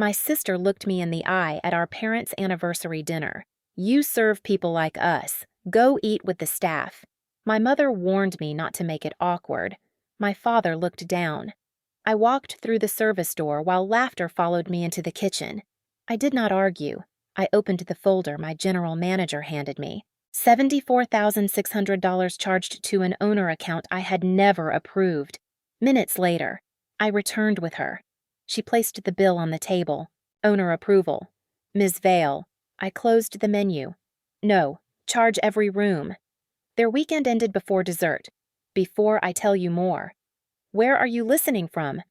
My sister looked me in the eye at our parents' anniversary dinner. "You serve people like us. Go eat with the staff." My mother warned me not to make it awkward. My father looked down. I walked through the service door while laughter followed me into the kitchen. I did not argue. I opened the folder my general manager handed me. $74,600 charged to an owner account I had never approved. Minutes later, I returned with her. She placed the bill on the table. Owner approval. Ms. Vale. I closed the menu. No, charge every room. Their weekend ended before dessert. Before I tell you more. Where are you listening from?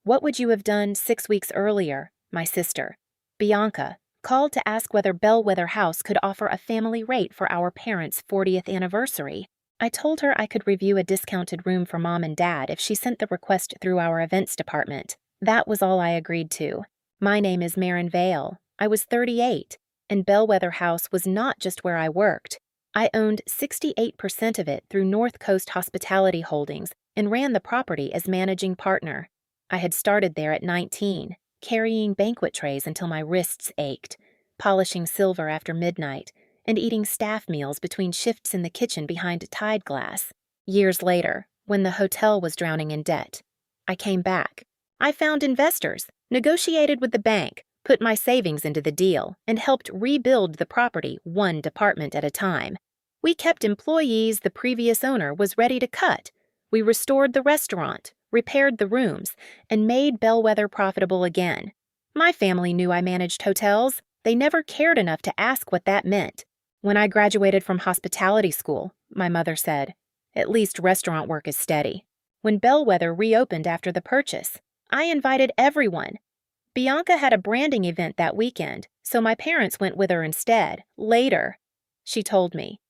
What would you have done 6 weeks earlier? My sister, Bianca, called to ask whether Bellweather House could offer a family rate for our parents' 40th anniversary. I told her I could review a discounted room for Mom and Dad if she sent the request through our events department. That was all I agreed to. My name is Marin Vale. I was 38, and Bellweather House was not just where I worked. I owned 68% of it through North Coast Hospitality Holdings and ran the property as managing partner. I had started there at 19, carrying banquet trays until my wrists ached, polishing silver after midnight, and eating staff meals between shifts in the kitchen behind Tide glass. Years later, when the hotel was drowning in debt, I came back. I found investors, negotiated with the bank, put my savings into the deal, and helped rebuild the property one department at a time. We kept employees the previous owner was ready to cut. We restored the restaurant, repaired the rooms, and made Bellweather profitable again. My family knew I managed hotels. They never cared enough to ask what that meant. When I graduated from hospitality school, my mother said, "At least restaurant work is steady." When Bellweather reopened after the purchase, I invited everyone. Bianca had a branding event that weekend, so my parents went with her instead, later. She told me,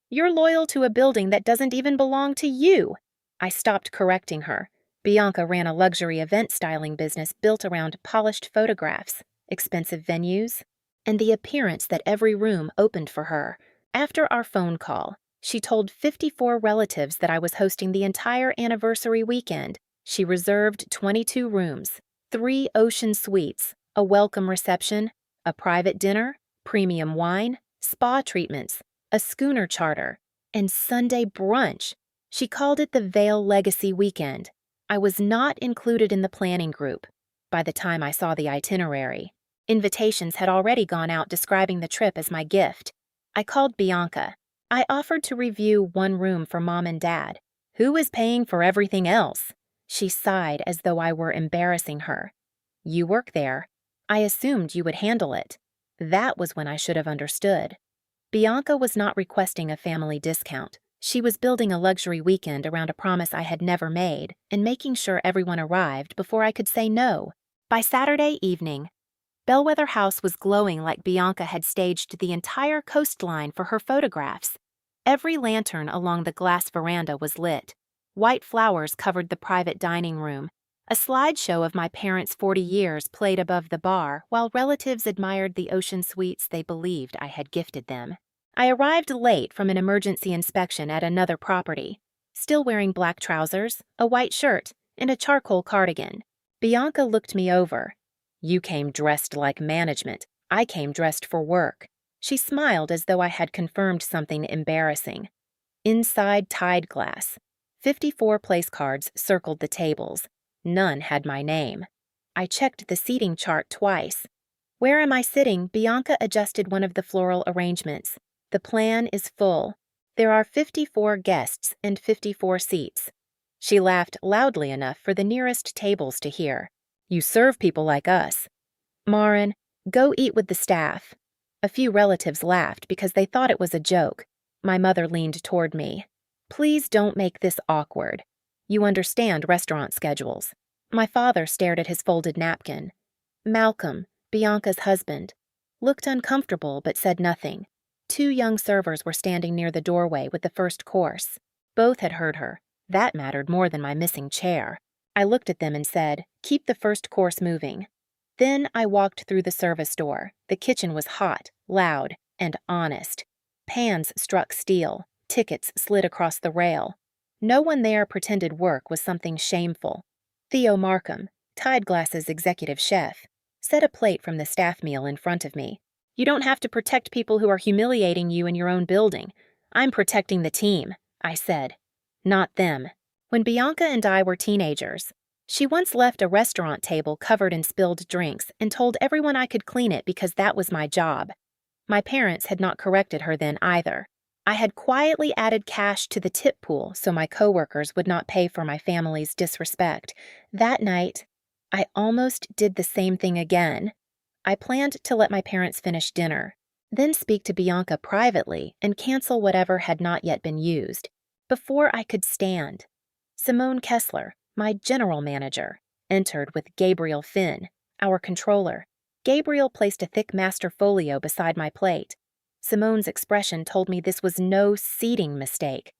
"You're loyal to a building that doesn't even belong to you." I stopped correcting her. Bianca ran a luxury event styling business built around polished photographs, expensive venues, and the appearance that every room opened for her. After our phone call, she told 54 relatives that I was hosting the entire anniversary weekend. She reserved 22 rooms, 3 ocean suites, a welcome reception, a private dinner, premium wine, spa treatments, a schooner charter, and Sunday brunch. She called it the Vale Legacy Weekend. I was not included in the planning group by the time I saw the itinerary. Invitations had already gone out describing the trip as my gift. I called Bianca. I offered to review one room for Mom and Dad. "Who is paying for everything else?" She sighed as though I were embarrassing her. "You work there. I assumed you would handle it." That was when I should have understood. Bianca was not requesting a family discount. She was building a luxury weekend around a promise I had never made and making sure everyone arrived before I could say no. By Saturday evening, Bellweather House was glowing like Bianca had staged the entire coastline for her photographs. Every lantern along the glass veranda was lit. White flowers covered the private dining room. A slideshow of my parents' 40 years played above the bar while relatives admired the ocean suites they believed I had gifted them. I arrived late from an emergency inspection at another property, still wearing black trousers, a white shirt, and a charcoal cardigan. Bianca looked me over. "You came dressed like management. I came dressed for work." She smiled as though I had confirmed something embarrassing. Inside Tide glass, 54 place cards circled the tables. None had my name. I checked the seating chart twice. "Where am I sitting?" Bianca adjusted one of the floral arrangements. "The plan is full. There are 54 guests and 54 seats." She laughed loudly enough for the nearest tables to hear. "You serve people like us." "Marin, go eat with the staff." A few relatives laughed because they thought it was a joke. My mother leaned toward me. "Please don't make this awkward. You understand restaurant schedules." My father stared at his folded napkin. Malcolm, Bianca's husband, looked uncomfortable but said nothing. 2 young servers were standing near the doorway with the first course. Both had heard her. That mattered more than my missing chair. I looked at them and said, "Keep the first course moving." Then I walked through the service door. The kitchen was hot, loud, and honest. Pans struck steel. Tickets slid across the rail. No one there pretended work was something shameful. Theo Markham, Tide Glass's executive chef, Set a plate from the staff meal in front of me. You don't have to protect people who are humiliating you in your own building. I'm protecting the team, I said. Not them. When Bianca and I were teenagers, she once left a restaurant table covered in spilled drinks and told everyone I could clean it because that was my job. My parents had not corrected her then either. I had quietly added cash to the tip pool so my coworkers would not pay for my family's disrespect. That night, I almost did the same thing again. I planned to let my parents finish dinner, then speak to Bianca privately and cancel whatever had not yet been used. Before I could stand, Simone Kessler, my general manager, entered with Gabriel Finn, our controller. Gabriel placed a thick master folio beside my plate. Simone's expression told me this was no seating mistake.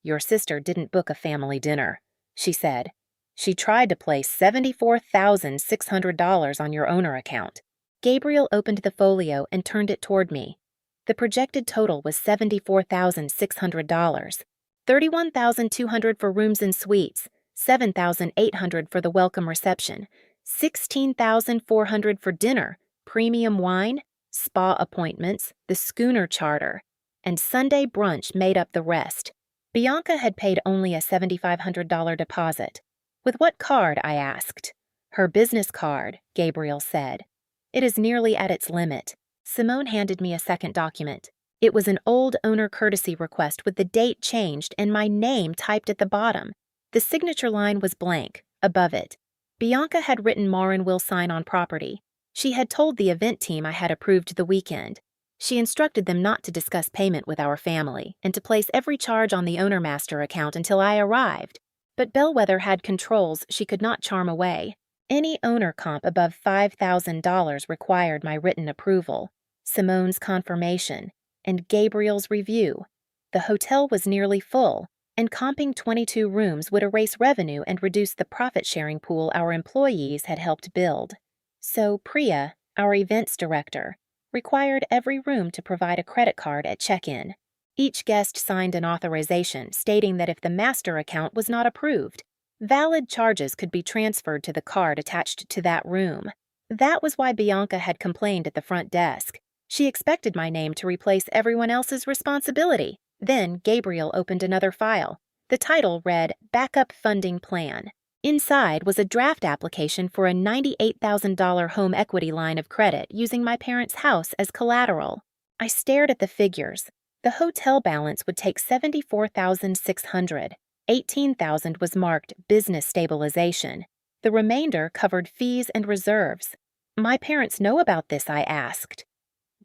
Your sister didn't book a family dinner, she said. She tried to place $74,600 on your owner account. Gabriel opened the folio and turned it toward me. The projected total was $74,600. $31,200 for rooms and suites, $7,800 for the welcome reception, $16,400 for dinner, premium wine, spa appointments, the schooner charter, and Sunday brunch made up the rest. Bianca had paid only a $7,500 deposit. With what card, I asked. Her business card, Gabriel said. It is nearly at its limit. Simone handed me a second document. It was an old owner courtesy request with the date changed and my name typed at the bottom. The signature line was blank, above it. Bianca had written Marin will sign on property. She had told the event team I had approved the weekend. She instructed them not to discuss payment with our family and to place every charge on the owner master account until I arrived. But Bellweather had controls she could not charm away. Any owner comp above $5,000 required my written approval, Simone's confirmation, and Gabriel's review. The hotel was nearly full, and comping 22 rooms would erase revenue and reduce the profit-sharing pool our employees had helped build. So Priya, our events director, required every room to provide a credit card at check-in. Each guest signed an authorization stating that if the master account was not approved, valid charges could be transferred to the card attached to that room. That was why Bianca had complained at the front desk. She expected my name to replace everyone else's responsibility. Then Gabriel opened another file. The title read Backup Funding Plan. Inside was a draft application for a $98,000 home equity line of credit using my parents' house as collateral. I stared at the figures. The hotel balance would take $74,600. $18,000 was marked business stabilization. The remainder covered fees and reserves. My parents know about this, I asked.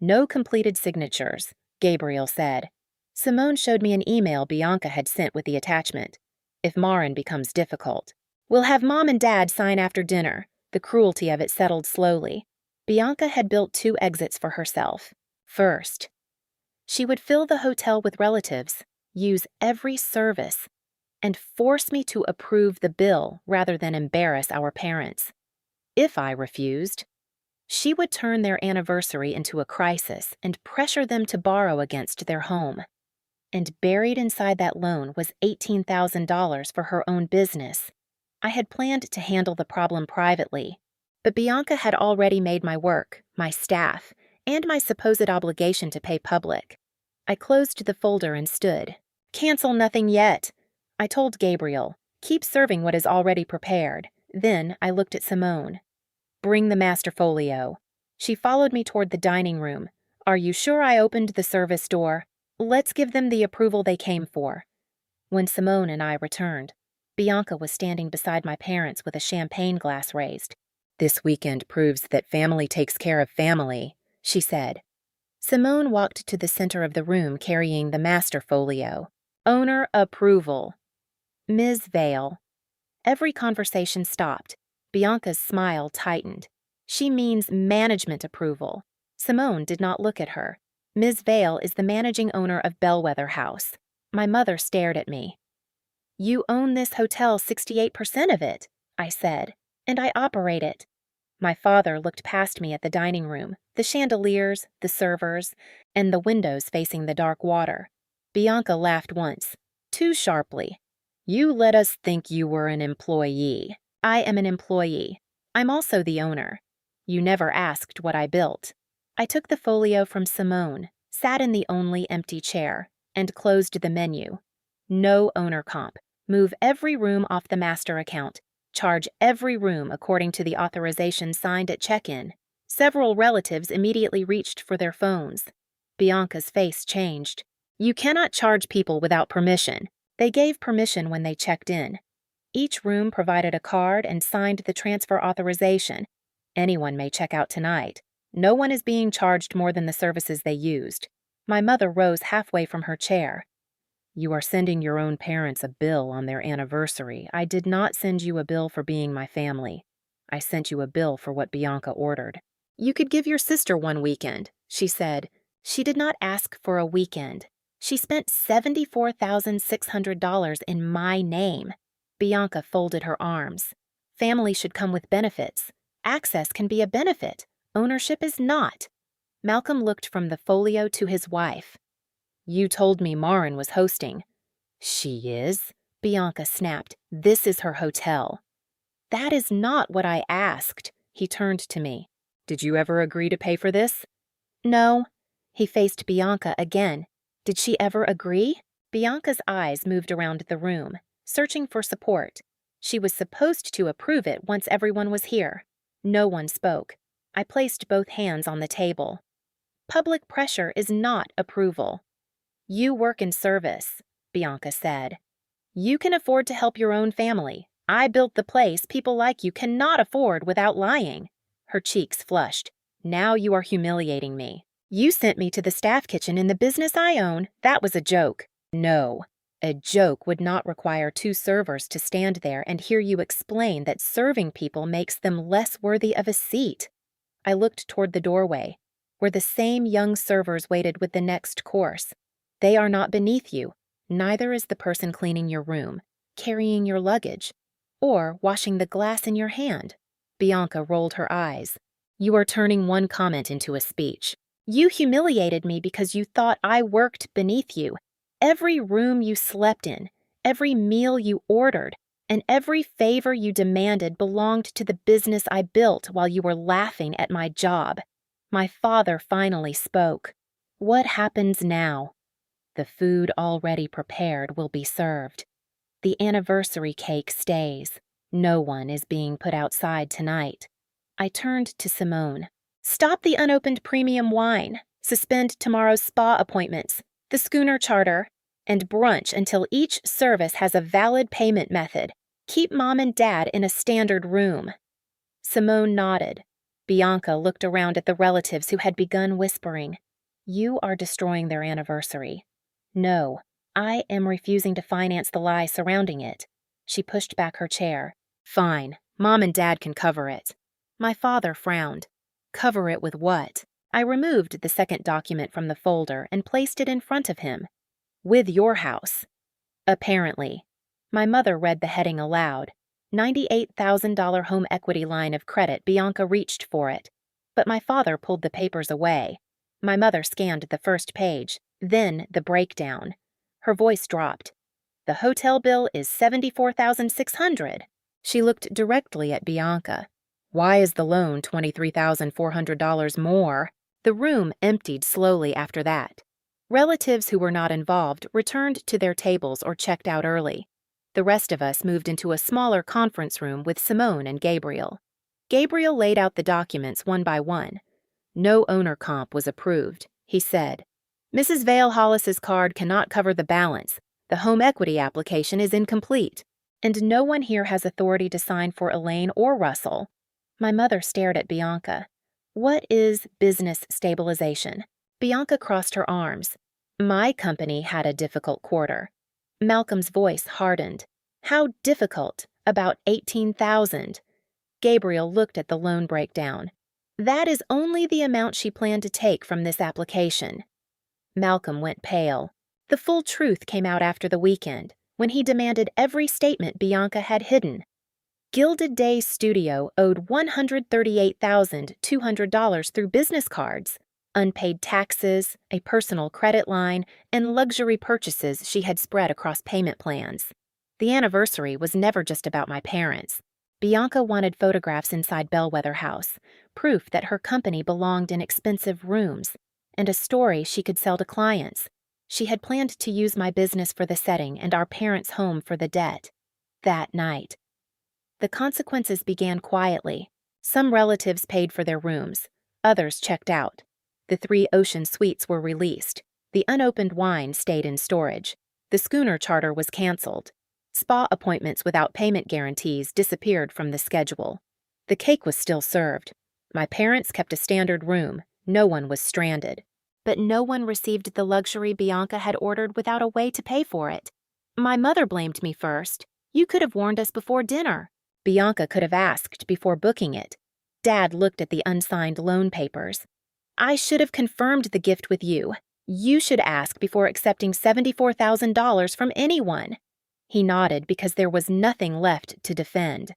No completed signatures, Gabriel said. Simone showed me an email Bianca had sent with the attachment. If Marin becomes difficult, we'll have Mom and Dad sign after dinner. The cruelty of it settled slowly. Bianca had built 2 exits for herself. First, she would fill the hotel with relatives, use every service, and force me to approve the bill rather than embarrass our parents. If I refused, she would turn their anniversary into a crisis and pressure them to borrow against their home. And buried inside that loan was $18,000 for her own business. I had planned to handle the problem privately, but Bianca had already made my work, my staff, and my supposed obligation to pay public. I closed the folder and stood. Cancel nothing yet, I told Gabriel. Keep serving what is already prepared. Then I looked at Simone. Bring the master folio. She followed me toward the dining room. Are you sure I opened the service door? Let's give them the approval they came for. When Simone and I returned, Bianca was standing beside my parents with a champagne glass raised. This weekend proves that family takes care of family, she said. Simone walked to the center of the room carrying the master folio. Owner approval. Ms. Vale. Every conversation stopped. Bianca's smile tightened. She means management approval. Simone did not look at her. Ms. Vale is the managing owner of Bellweather House. My mother stared at me. You own this hotel 68% of it, I said, and I operate it. My father looked past me at the dining room, the chandeliers, the servers, and the windows facing the dark water. Bianca laughed once, too sharply. You let us think you were an employee. I am an employee. I'm also the owner. You never asked what I built. I took the folio from Simone, sat in the only empty chair, and closed the menu. No owner comp. Move every room off the master account. Charge every room according to the authorization signed at check-in. Several relatives immediately reached for their phones. Bianca's face changed. You cannot charge people without permission. They gave permission when they checked in. Each room provided a card and signed the transfer authorization. Anyone may check out tonight. No one is being charged more than the services they used. My mother rose halfway from her chair. You are sending your own parents a bill on their anniversary. I did not send you a bill for being my family. I sent you a bill for what Bianca ordered. You could give your sister one weekend, she said. She did not ask for a weekend. She spent $74,600 in my name. Bianca folded her arms. Family should come with benefits. Access can be a benefit. Ownership is not. Malcolm looked from the folio to his wife. You told me Marin was hosting. She is, Bianca snapped. This is her hotel. That is not what I asked. He turned to me. Did you ever agree to pay for this? No. He faced Bianca again. Did she ever agree? Bianca's eyes moved around the room, searching for support. She was supposed to approve it once everyone was here. No one spoke. I placed both hands on the table. Public pressure is not approval. You work in service, Bianca said. You can afford to help your own family. I built the place people like you cannot afford without lying. Her cheeks flushed. Now you are humiliating me. You sent me to the staff kitchen in the business I own. That was a joke. No. A joke would not require two servers to stand there and hear you explain that serving people makes them less worthy of a seat. I looked toward the doorway, where the same young servers waited with the next course. They are not beneath you. Neither is the person cleaning your room, carrying your luggage, or washing the glass in your hand. Bianca rolled her eyes. You are turning one comment into a speech. You humiliated me because you thought I worked beneath you. Every room you slept in, every meal you ordered, and every favor you demanded belonged to the business I built while you were laughing at my job. My father finally spoke. What happens now? The food already prepared will be served. The anniversary cake stays. No one is being put outside tonight. I turned to Simone. Stop the unopened premium wine. Suspend tomorrow's spa appointments, the schooner charter, and brunch until each service has a valid payment method. Keep Mom and Dad in a standard room. Simone nodded. Bianca looked around at the relatives who had begun whispering. You are destroying their anniversary. No, I am refusing to finance the lie surrounding it. She pushed back her chair. Fine, Mom and Dad can cover it. My father frowned. Cover it with what? I removed the second document from the folder and placed it in front of him. With your house. Apparently. My mother read the heading aloud. $98,000 home equity line of credit. Bianca reached for it. But my father pulled the papers away. My mother scanned the first page, then the breakdown. Her voice dropped. The hotel bill is $74,600. She looked directly at Bianca. Why is the loan $23,400 more? The room emptied slowly after that. Relatives who were not involved returned to their tables or checked out early. The rest of us moved into a smaller conference room with Simone and Gabriel. Gabriel laid out the documents one by one. No owner comp was approved, he said. Mrs. Vale Hollis's card cannot cover the balance. The home equity application is incomplete. And no one here has authority to sign for Elaine or Russell. My mother stared at Bianca. What is business stabilization? Bianca crossed her arms. My company had a difficult quarter. Malcolm's voice hardened. How difficult? About $18,000. Gabriel looked at the loan breakdown. That is only the amount she planned to take from this application. Malcolm went pale. The full truth came out after the weekend, when he demanded every statement Bianca had hidden. Gilded Days Studio owed $138,200 through business cards, unpaid taxes, a personal credit line, and luxury purchases she had spread across payment plans. The anniversary was never just about my parents. Bianca wanted photographs inside Bellweather House, proof that her company belonged in expensive rooms, and a story she could sell to clients. She had planned to use my business for the setting and our parents' home for the debt. That night. The consequences began quietly. Some relatives paid for their rooms. Others checked out. The 3 ocean suites were released. The unopened wine stayed in storage. The schooner charter was canceled. Spa appointments without payment guarantees disappeared from the schedule. The cake was still served. My parents kept a standard room. No one was stranded. But no one received the luxury Bianca had ordered without a way to pay for it. My mother blamed me first. You could have warned us before dinner. Bianca could have asked before booking it. Dad looked at the unsigned loan papers. I should have confirmed the gift with you. You should ask before accepting $74,000 from anyone. He nodded because there was nothing left to defend.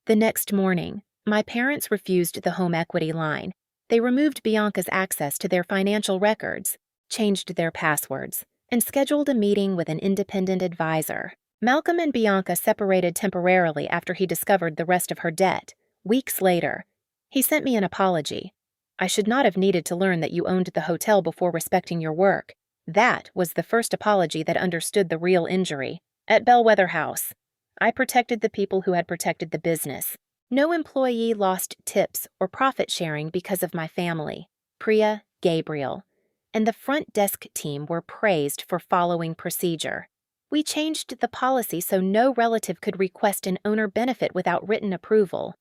The next morning, my parents refused the home equity line. They removed Bianca's access to their financial records, changed their passwords, and scheduled a meeting with an independent advisor. Malcolm and Bianca separated temporarily after he discovered the rest of her debt. Weeks later, he sent me an apology. I should not have needed to learn that you owned the hotel before respecting your work. That was the first apology that understood the real injury. At Bellweather House, I protected the people who had protected the business. No employee lost tips or profit sharing because of my family. Priya, Gabriel, and the front desk team were praised for following procedure. We changed the policy so no relative could request an owner benefit without written approval.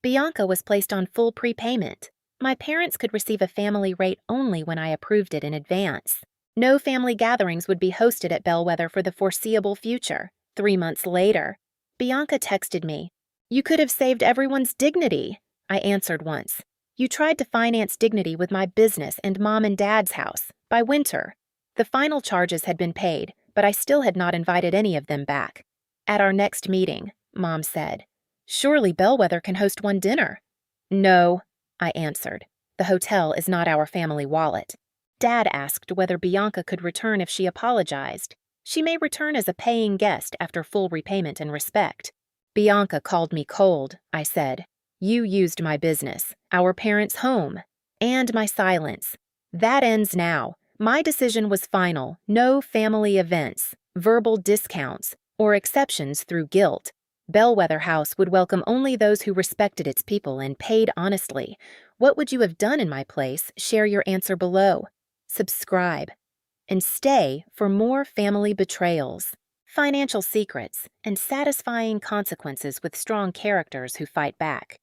Bianca was placed on full prepayment. My parents could receive a family rate only when I approved it in advance. No family gatherings would be hosted at Bellweather for the foreseeable future. 3 months later, Bianca texted me, "You could have saved everyone's dignity." I answered once, "You tried to finance dignity with my business and mom and dad's house. By winter, the final charges had been paid, but I still had not invited any of them back." At our next meeting, Mom said, "Surely Bellweather can host one dinner." "No," I answered. "The hotel is not our family wallet." Dad asked whether Bianca could return if she apologized. She may return as a paying guest after full repayment and respect. Bianca called me cold, I said. You used my business, our parents' home, and my silence. That ends now. My decision was final. No family events, verbal discounts, or exceptions through guilt. Bellweather House would welcome only those who respected its people and paid honestly. What would you have done in my place? Share your answer below. Subscribe. And stay for more family betrayals, financial secrets, and satisfying consequences with strong characters who fight back.